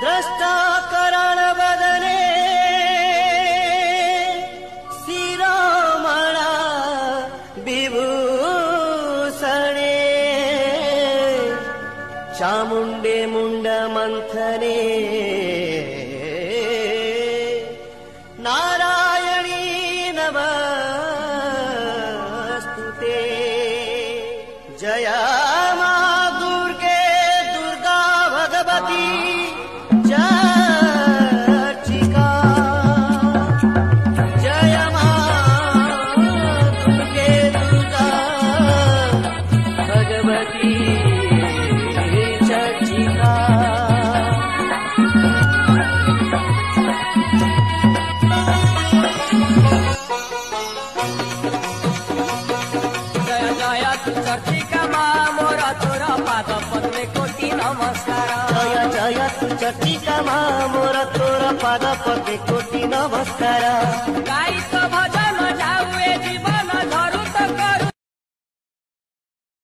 द्रष्टा करण बदने शिरोमणा विभूषणे चामुण्डे मुण्ड मंथने नारायणी नमस्तुते जय मा दुर्गे दुर्गा भगवती चर्चिका जय मा दुर्गे दुर्गा भगवती चर्चिका चर्चिका माँ मोरा तोरा पाद पद्मे कोटि नमस्कार। जय जय तु चर्चिका माँ मोरा तोरा पाद पद्मे कोटि नमस्कार। गाई तो भज